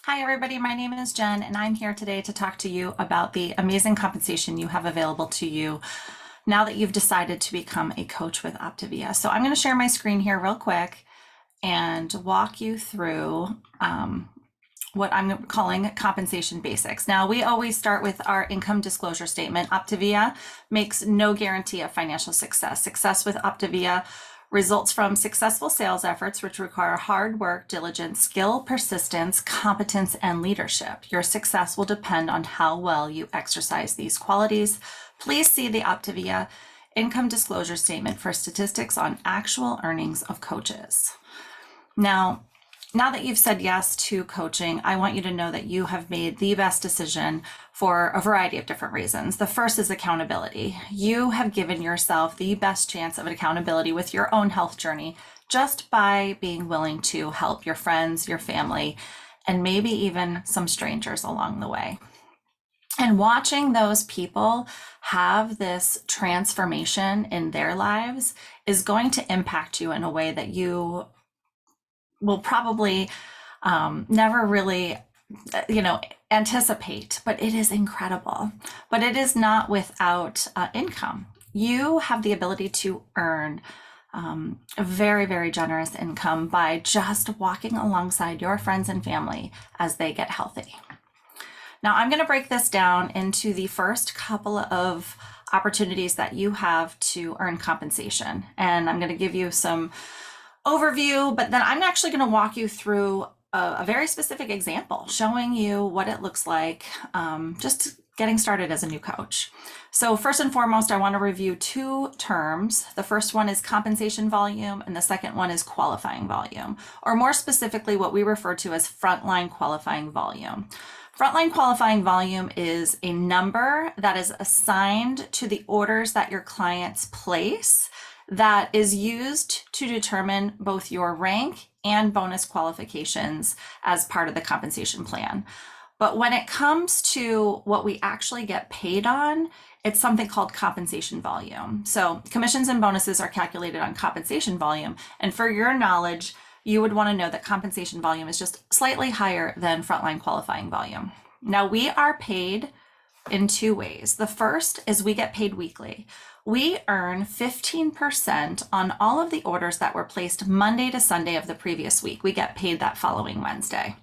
Hi, everybody. My name is Jen, and I'm here today to talk to you about the amazing compensation you have available to you now that you've decided to become a coach with OPTAVIA. So, I'm going to share my screen here real quick and walk you through what I'm calling compensation basics. Now, we always start with our income disclosure statement. OPTAVIA makes no guarantee of financial success. Success with OPTAVIA results from successful sales efforts, which require hard work, diligence, skill, persistence, competence, and leadership. Your success will depend on how well you exercise these qualities. Please see the OPTAVIA Income Disclosure Statement for statistics on actual earnings of coaches. Now that you've said yes to coaching, I want you to know that you have made the best decision for a variety of different reasons. The first is accountability. You have given yourself the best chance of accountability with your own health journey just by being willing to help your friends, your family, and maybe even some strangers along the way. And watching those people have this transformation in their lives is going to impact you in a way that you will probably never really, anticipate, but it is incredible. But it is not without income. You have the ability to earn a very, very generous income by just walking alongside your friends and family as they get healthy. Now, I'm going to break this down into the first couple of opportunities that you have to earn compensation. And I'm going to give you some overview, but then I'm actually going to walk you through a very specific example showing you what it looks like just getting started as a new coach. So first and foremost, I want to review two terms. The first one is compensation volume, and the second one is qualifying volume, or more specifically, what we refer to as frontline qualifying volume. Frontline qualifying volume is a number that is assigned to the orders that your clients place that is used to determine both your rank and bonus qualifications as part of the compensation plan. But when it comes to what we actually get paid on, it's something called compensation volume. So commissions and bonuses are calculated on compensation volume. And for your knowledge, you would want to know that compensation volume is just slightly higher than frontline qualifying volume. Now, we are paid in two ways. The first is we get paid weekly. We earn 15% on all of the orders that were placed Monday to Sunday of the previous week. We get paid that following Wednesday.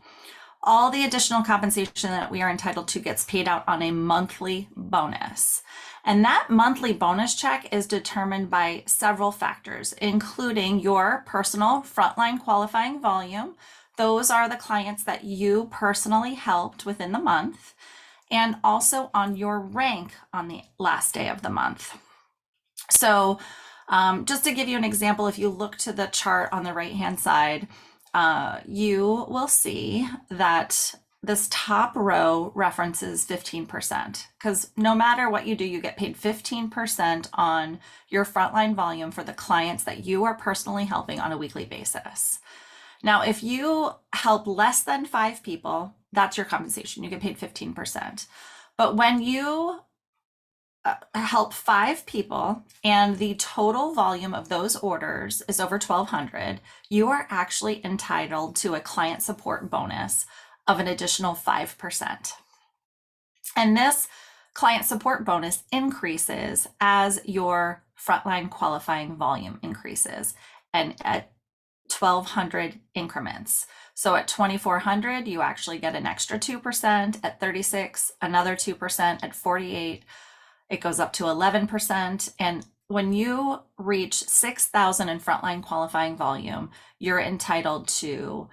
All the additional compensation that we are entitled to gets paid out on a monthly bonus. And that monthly bonus check is determined by several factors, including your personal frontline qualifying volume. Those are the clients that you personally helped within the month, and also on your rank on the last day of the month. So just to give you an example, if you look to the chart on the right-hand side, you will see that this top row references 15%, because no matter what you do, you get paid 15% on your frontline volume for the clients that you are personally helping on a weekly basis. Now, if you help less than 5 people, that's your compensation. You get paid 15%. But when you help 5 people and the total volume of those orders is over 1,200, you are actually entitled to a client support bonus of an additional 5%. And this client support bonus increases as your frontline qualifying volume increases, and at 1,200 increments. So at 2,400, you actually get an extra 2%. At 36, another 2%. At 48, it goes up to 11%. And when you reach 6,000 in frontline qualifying volume, you're entitled to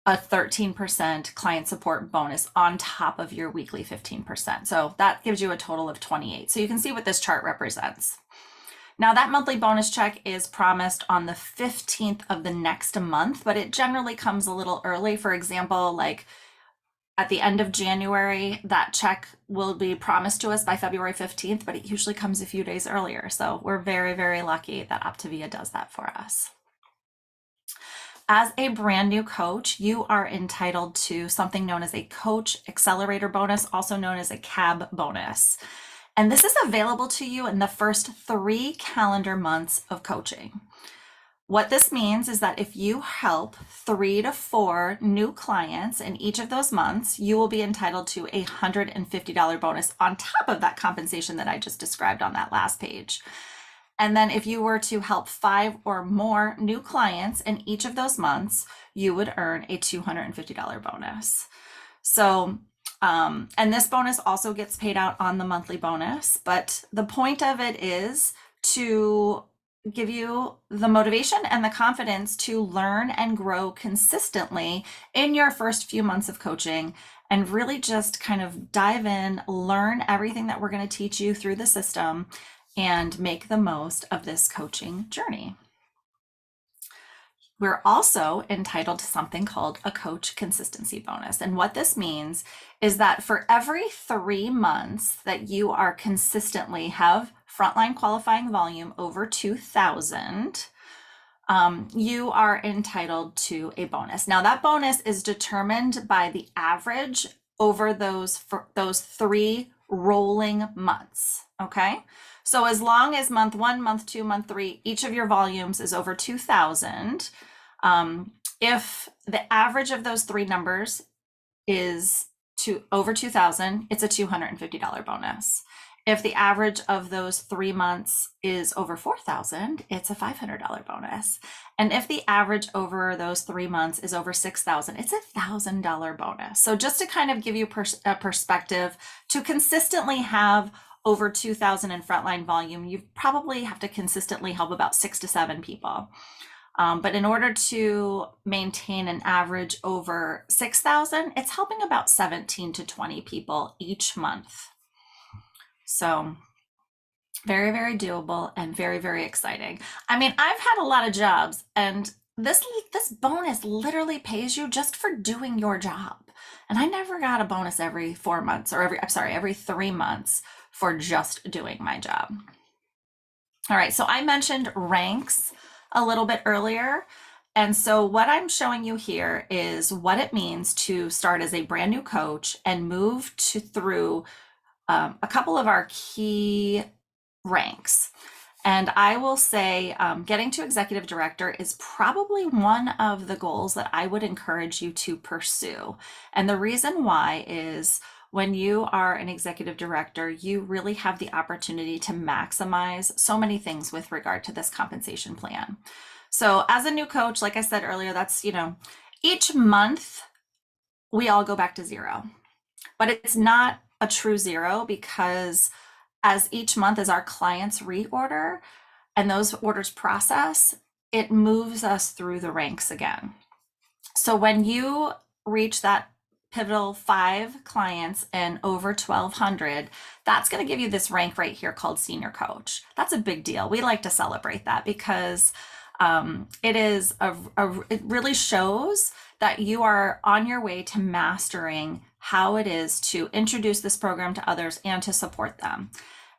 a 13% client support bonus on top of your weekly 15%. So that gives you a total of 28. So you can see what this chart represents. Now, that monthly bonus check is promised on the 15th of the next month, but it generally comes a little early. For example, like at the end of January, that check will be promised to us by February 15th, but it usually comes a few days earlier. So we're very, very lucky that OPTAVIA does that for us. As a brand new coach, you are entitled to something known as a Coach Accelerator Bonus, also known as a CAB bonus. And this is available to you in the first 3 calendar months of coaching. What this means is that if you help 3 to 4 new clients in each of those months, you will be entitled to a $150 bonus on top of that compensation that I just described on that last page. And then if you were to help 5 or more new clients in each of those months, you would earn a $250 bonus. So, and this bonus also gets paid out on the monthly bonus, but the point of it is to give you the motivation and the confidence to learn and grow consistently in your first few months of coaching, and really just kind of dive in, learn everything that we're going to teach you through the system, and make the most of this coaching journey. We're also entitled to something called a coach consistency bonus. And what this means is that for every 3 months that you are consistently have frontline qualifying volume over 2,000, you are entitled to a bonus. Now that bonus is determined by the average over those 3 rolling months, okay? So as long as month 1, month 2, month 3, each of your volumes is over 2,000, if the average of those 3 numbers is over 2,000, it's a $250 bonus. If the average of those 3 months is over 4,000, it's a $500 bonus. And if the average over those 3 months is over 6,000, it's a $1,000 bonus. So just to kind of give you a perspective, to consistently have over 2,000 in frontline volume, you probably have to consistently help about 6 to 7 people. But in order to maintain an average over 6,000, it's helping about 17 to 20 people each month. So very, very doable and very, very exciting. I mean, I've had a lot of jobs, and this bonus literally pays you just for doing your job. And I never got a bonus every 4 months, or every 3 months for just doing my job. All right, so I mentioned ranks a little bit earlier. And so what I'm showing you here is what it means to start as a brand new coach and move through a couple of our key ranks. And I will say getting to executive director is probably one of the goals that I would encourage you to pursue. And the reason why is when you are an executive director, you really have the opportunity to maximize so many things with regard to this compensation plan. So as a new coach, like I said earlier, that's, each month we all go back to 0, but it's not a true 0, because as each month, as our clients reorder and those orders process, it moves us through the ranks again. So when you reach that pivotal 5 clients and over 1,200, that's going to give you this rank right here called senior coach. That's a big deal. We like to celebrate that because it really shows that you are on your way to mastering how it is to introduce this program to others and to support them.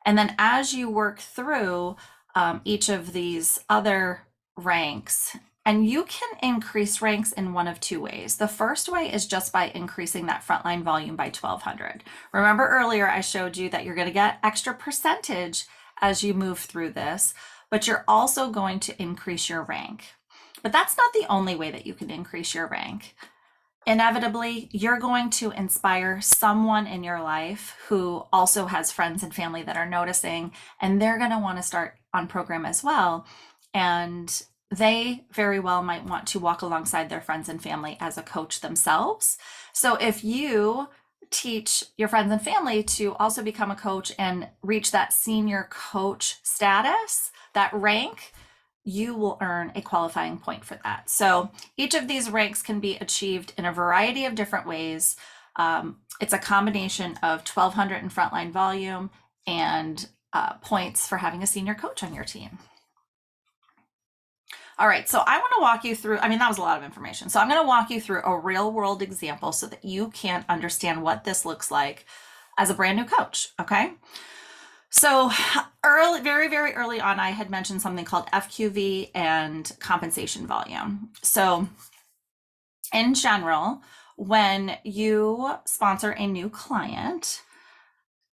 And then as you work through each of these other ranks, and you can increase ranks in one of 2 ways. The first way is just by increasing that frontline volume by 1,200. Remember earlier I showed you that you're going to get extra percentage as you move through this, but you're also going to increase your rank. But that's not the only way that you can increase your rank. Inevitably, you're going to inspire someone in your life who also has friends and family that are noticing, and they're going to want to start on program as well. And they very well might want to walk alongside their friends and family as a coach themselves. So if you teach your friends and family to also become a coach and reach that senior coach status, that rank, you will earn a qualifying point for that. So each of these ranks can be achieved in a variety of different ways. It's a combination of 1,200 in frontline volume and points for having a senior coach on your team. All right, so I want to walk you through, that was a lot of information. So I'm going to walk you through a real world example so that you can understand what this looks like as a brand new coach, okay? So very, very early on, I had mentioned something called FQV and compensation volume. So in general, when you sponsor a new client,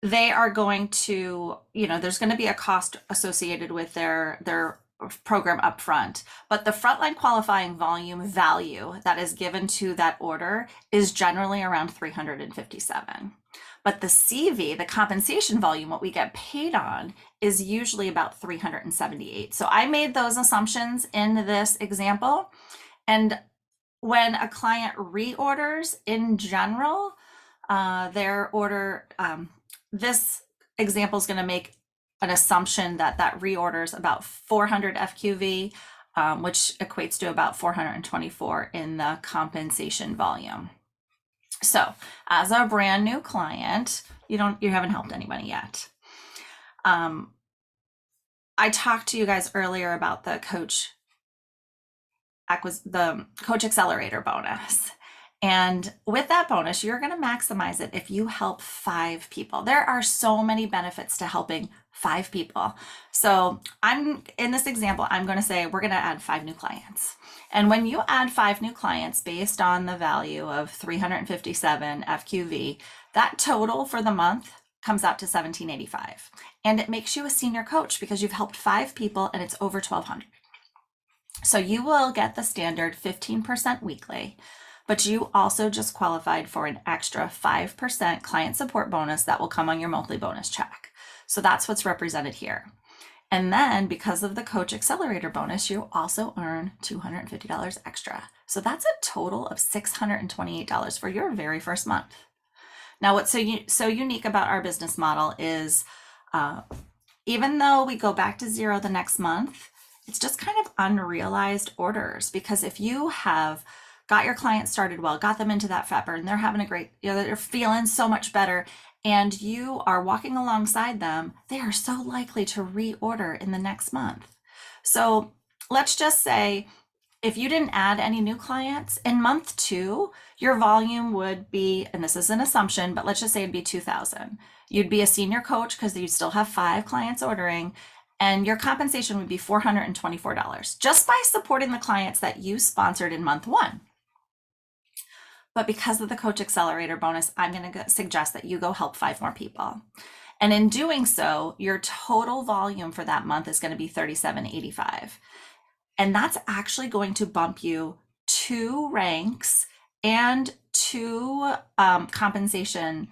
they are going to, there's going to be a cost associated with their program up front, but the frontline qualifying volume value that is given to that order is generally around 357. But the CV, the compensation volume, what we get paid on, is usually about 378. So I made those assumptions in this example. And when a client reorders in general, their order, this example is going to make an assumption that that reorders about 400 FQV, which equates to about 424 in the compensation volume. So as a brand new client, you haven't helped anybody yet. I talked to you guys earlier about the coach accelerator bonus. And with that bonus, you're going to maximize it if you help 5 people. There are so many benefits to helping 5 people. So in this example, I'm going to say we're going to add 5 new clients. And when you add 5 new clients based on the value of 357 FQV, that total for the month comes out to $1,785. And it makes you a senior coach because you've helped 5 people and it's over $1,200. So you will get the standard 15% weekly, but you also just qualified for an extra 5% client support bonus that will come on your monthly bonus check. So that's what's represented here. And then because of the Coach Accelerator bonus, you also earn $250 extra. So that's a total of $628 for your very first month. Now, what's so unique about our business model is even though we go back to zero the next month, it's just kind of unrealized orders, because if you have got your clients started well, got them into that fat burn, they're having a great, they're feeling so much better, and you are walking alongside them, they are so likely to reorder in the next month. So let's just say if you didn't add any new clients in month 2, your volume would be, and this is an assumption, but let's just say it'd be 2,000. You'd be a senior coach because you'd still have 5 clients ordering, and your compensation would be $424 just by supporting the clients that you sponsored in month 1. But because of the Coach Accelerator bonus, I'm going to suggest that you go help 5 more people. And in doing so, your total volume for that month is going to be $37.85. And that's actually going to bump you 2 ranks and 2 compensation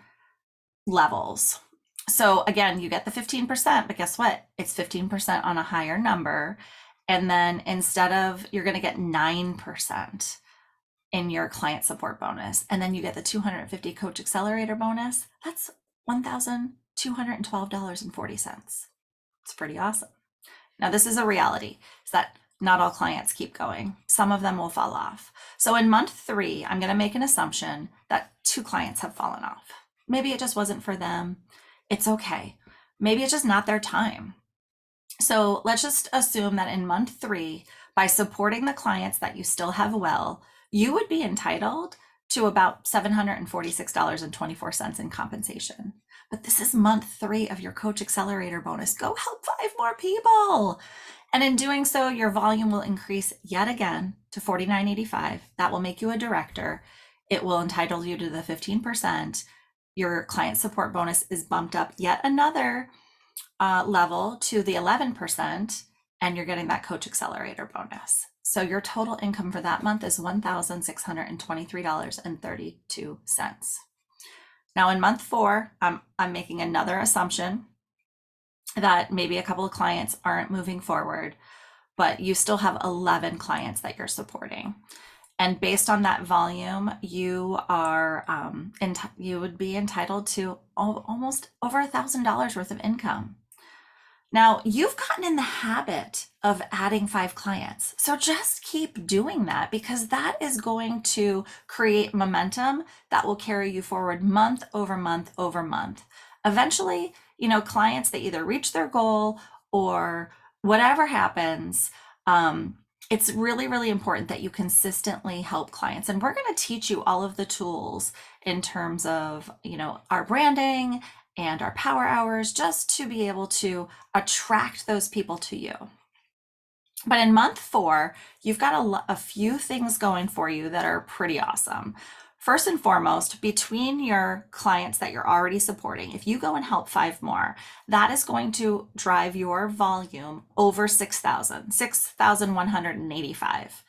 levels. So again, you get the 15%, but guess what? It's 15% on a higher number. And then instead of, you're going to get 9% in your client support bonus. And then you get the 250 Coach Accelerator bonus. That's $1,212.40. It's pretty awesome. Now, this is a reality, is that not all clients keep going. Some of them will fall off. So in month 3, I'm going to make an assumption that 2 clients have fallen off. Maybe it just wasn't for them. It's okay. Maybe it's just not their time. So let's just assume that in month 3, by supporting the clients that you still have well, you would be entitled to about $746.24 in compensation. But this is month 3 of your Coach Accelerator bonus. Go help 5 more people. And in doing so, your volume will increase yet again to $49.85. That will make you a director. It will entitle you to the 15%. Your client support bonus is bumped up yet another level to the 11%, and you're getting that Coach Accelerator bonus. So your total income for that month is $1,623.32. Now in month 4, I'm making another assumption that maybe a couple of clients aren't moving forward, but you still have 11 clients that you're supporting. And based on that volume, you are you would be entitled to almost over $1,000 worth of income. Now, you've gotten in the habit of adding 5 clients. So just keep doing that, because that is going to create momentum that will carry you forward month over month over month. Eventually, clients, they either reach their goal or whatever happens. It's really, really important that you consistently help clients. And we're going to teach you all of the tools in terms of, our branding and our power hours, just to be able to attract those people to you. But in month 4, you've got a few things going for you that are pretty awesome. First and foremost, between your clients that you're already supporting, if you go and help 5 more, that is going to drive your volume over 6,185.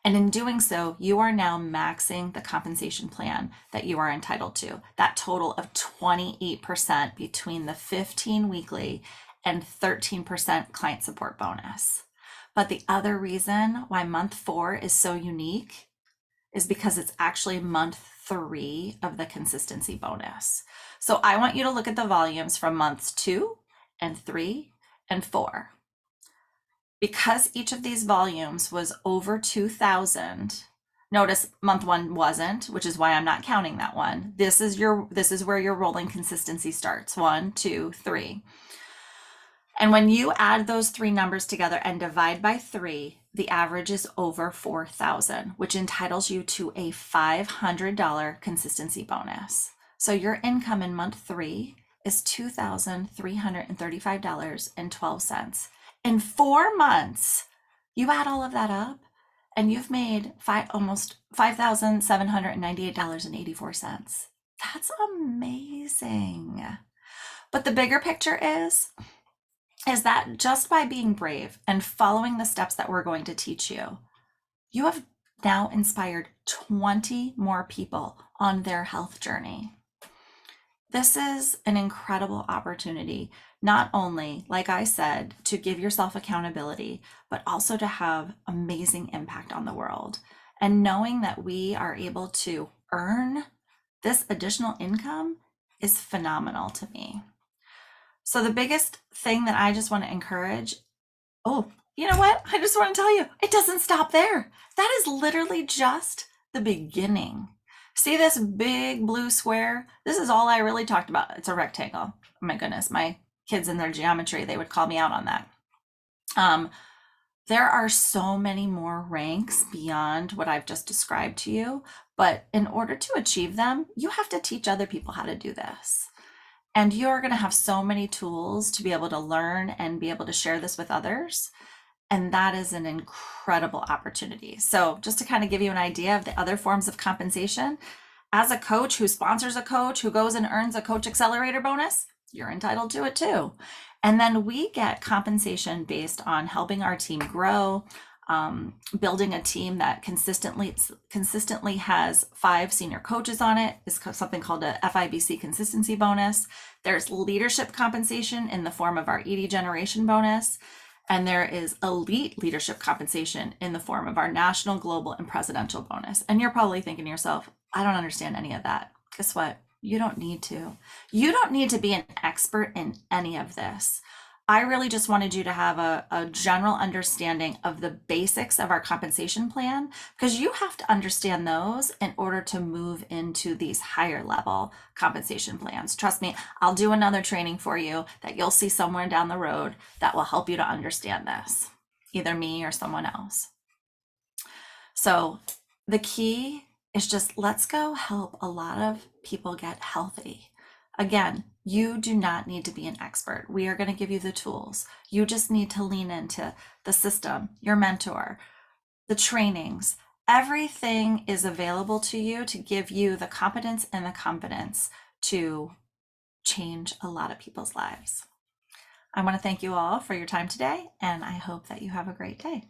And in doing so, you are now maxing the compensation plan that you are entitled to. That total of 28% between the 15 weekly and 13% client support bonus. But the other reason why month 4 is so unique is because it's actually month 3 of the consistency bonus. So I want you to look at the volumes from months 2 and 3 and 4. Because each of these volumes was over 2,000, notice month 1 wasn't, which is why I'm not counting that one. This is where your rolling consistency starts. 1, 2, 3. And when you add those 3 numbers together and divide by 3, the average is over 4,000, which entitles you to a $500 consistency bonus. So your income in month 3 is $2,335.12. In 4 months, you add all of that up and you've made almost $5,798.84. That's amazing. But the bigger picture is that just by being brave and following the steps that we're going to teach you, you have now inspired 20 more people on their health journey. This is an incredible opportunity, not only, like I said, to give yourself accountability, but also to have amazing impact on the world. And knowing that we are able to earn this additional income is phenomenal to me. So the biggest thing that I just want to encourage, you know what? I just want to tell you, it doesn't stop there. That is literally just the beginning. See this big blue square? This is all I really talked about. It's a rectangle. Oh my goodness, my kids in their geometry, they would call me out on that. There are so many more ranks beyond what I've just described to you, but in order to achieve them, you have to teach other people how to do this. And you're going to have so many tools to be able to learn and be able to share this with others. And that is an incredible opportunity. So just to kind of give you an idea of the other forms of compensation, as a coach who sponsors a coach who goes and earns a coach accelerator bonus, you're entitled to it too. And then we get compensation based on helping our team grow, building a team that consistently has 5 senior coaches on it is something called a FIBC consistency bonus. There's leadership compensation in the form of our ED generation bonus. And there is elite leadership compensation in the form of our national, global, and presidential bonus. And you're probably thinking to yourself, I don't understand any of that. Guess what? You don't need to. You don't need to be an expert in any of this. I really just wanted you to have a general understanding of the basics of our compensation plan, because you have to understand those in order to move into these higher level compensation plans. Trust me, I'll do another training for you that you'll see somewhere down the road that will help you to understand this, either me or someone else. So the key is just let's go help a lot of people get healthy. Again, you do not need to be an expert. We are going to give you the tools. You just need to lean into the system, your mentor, the trainings. Everything is available to you to give you the competence and the confidence to change a lot of people's lives. I want to thank you all for your time today, and I hope that you have a great day.